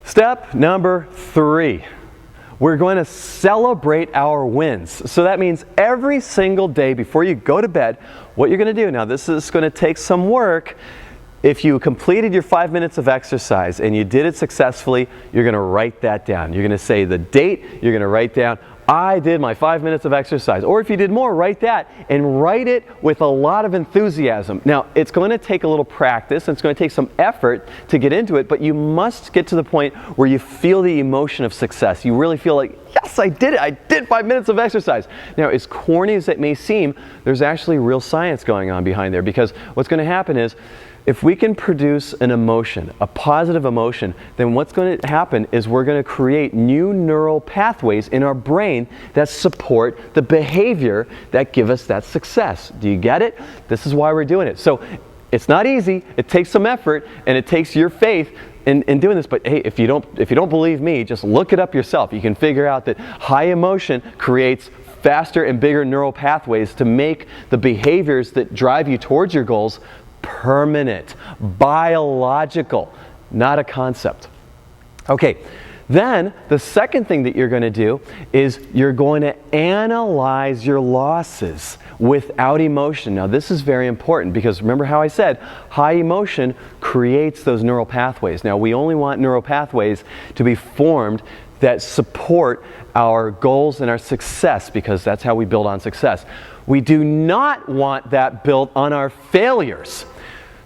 Step number 3. We're going to celebrate our wins. So that means every single day before you go to bed, what you're going to do, now this is going to take some work. If you completed your 5 minutes of exercise and you did it successfully, you're going to write that down. You're going to say the date, you're going to write down, I did my 5 minutes of exercise. Or if you did more, write that and write it with a lot of enthusiasm. Now, it's going to take a little practice and it's going to take some effort to get into it, but you must get to the point where you feel the emotion of success. You really feel like, yes, I did it. I did 5 minutes of exercise. Now, as corny as it may seem, there's actually real science going on behind there, because what's going to happen is, if we can produce an emotion, a positive emotion, then what's going to happen is we're going to create new neural pathways in our brain that support the behavior that give us that success. Do you get it? This is why we're doing it. So it's not easy. It takes some effort, and it takes your faith in doing this. But hey, if you don't believe me, just look it up yourself. You can figure out that high emotion creates faster and bigger neural pathways to make the behaviors that drive you towards your goals permanent, biological, not a concept. Okay, then the second thing that you're going to do is you're going to analyze your losses without emotion. Now this is very important, because remember how I said high emotion creates those neural pathways. Now we only want neural pathways to be formed that support our goals and our success, because that's how we build on success. We do not want that built on our failures.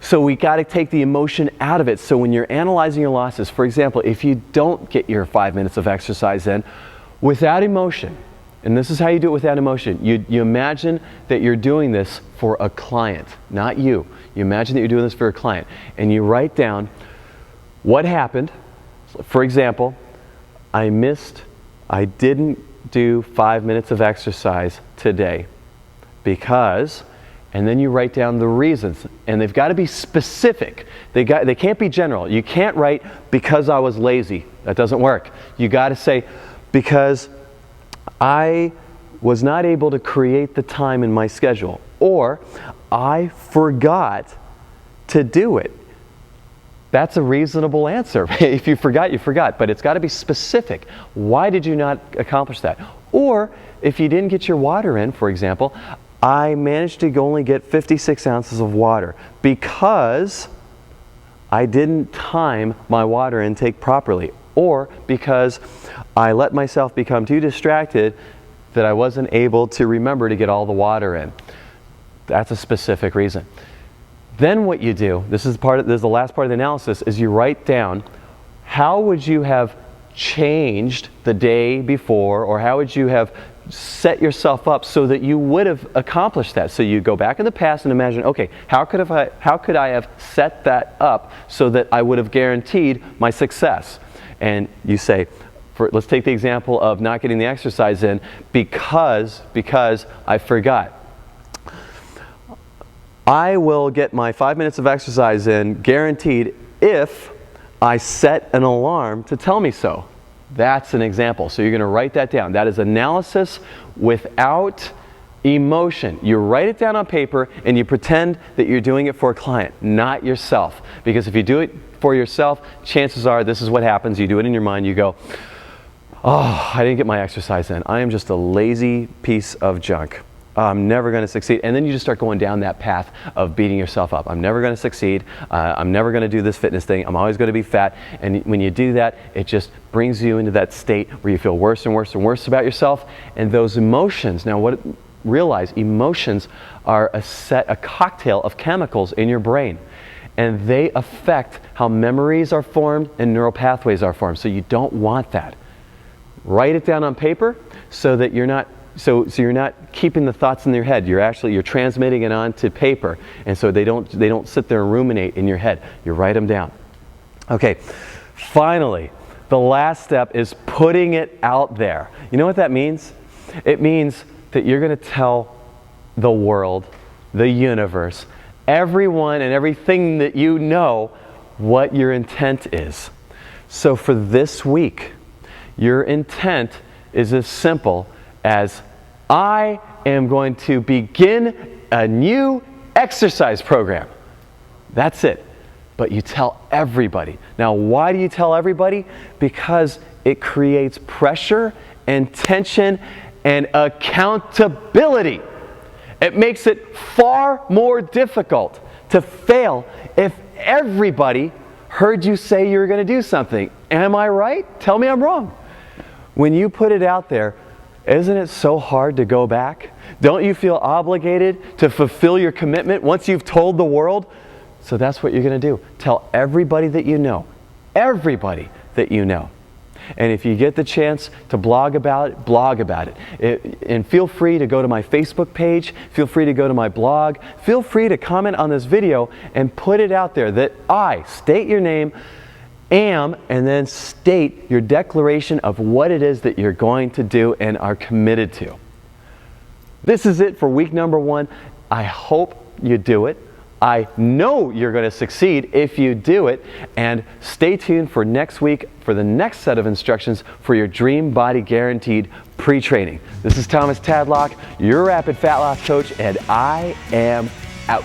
So we got to take the emotion out of it. So when you're analyzing your losses, for example, if you don't get your 5 minutes of exercise in, without emotion, and this is how you do it without emotion, you imagine that you're doing this for a client, not you. You imagine that you're doing this for a client, and you write down what happened. For example, I didn't do 5 minutes of exercise today because, and then you write down the reasons, and they've got to be specific. They can't be general. You can't write because I was lazy. That doesn't work. You got to say because I was not able to create the time in my schedule, or I forgot to do it. That's a reasonable answer. If you forgot, you forgot, but it's got to be specific. Why did you not accomplish that? Or if you didn't get your water in, for example, I managed to only get 56 ounces of water because I didn't time my water intake properly, or because I let myself become too distracted that I wasn't able to remember to get all the water in. That's a specific reason. Then what you do, this is the last part of the analysis, is you write down how would you have changed the day before, or how would you have set yourself up so that you would have accomplished that. So you go back in the past and imagine, okay, how could I have set that up so that I would have guaranteed my success? And you say, let's take the example of not getting the exercise in because I forgot. I will get my 5 minutes of exercise in guaranteed if I set an alarm to tell me so. That's an example. So you're going to write that down. That is analysis without emotion. You write it down on paper and you pretend that you're doing it for a client, not yourself. Because if you do it for yourself, chances are this is what happens. You do it in your mind. You go, oh, I didn't get my exercise in. I am just a lazy piece of junk. I'm never going to succeed. And then you just start going down that path of beating yourself up. I'm never going to succeed. I'm never going to do this fitness thing. I'm always going to be fat. And when you do that, it just brings you into that state where you feel worse and worse and worse about yourself. And those emotions, now realize emotions are a cocktail of chemicals in your brain. And they affect how memories are formed and neural pathways are formed. So you don't want that. Write it down on paper so that you're not So you're not keeping the thoughts in your head. You're transmitting it onto paper, and so they don't sit there and ruminate in your head. You write them down. Okay. Finally, the last step is putting it out there. You know what that means? It means that you're going to tell the world, the universe, everyone and everything that you know what your intent is. So for this week, your intent is as simple as I am going to begin a new exercise program. That's it. but you tell everybody. Now, why do you tell everybody? Because it creates pressure and tension and accountability. It makes it far more difficult to fail if everybody heard you say you were going to do something. Am I right? Tell me I'm wrong. When you put it out there, isn't it so hard to go back? Don't you feel obligated to fulfill your commitment once you've told the world? So that's what you're going to do. Tell everybody that you know. Everybody that you know. And if you get the chance to blog about it, blog about it. And feel free to go to my Facebook page. Feel free to go to my blog. Feel free to comment on this video and put it out there that I, state your name, am, and then state your declaration of what it is that you're going to do and are committed to. This is it for week number 1. I hope you do it. I know you're going to succeed if you do it. And stay tuned for next week for the next set of instructions for your Dream Body Guaranteed pre-training. This is Thomas Tadlock, your Rapid Fat Loss Coach, and I am out.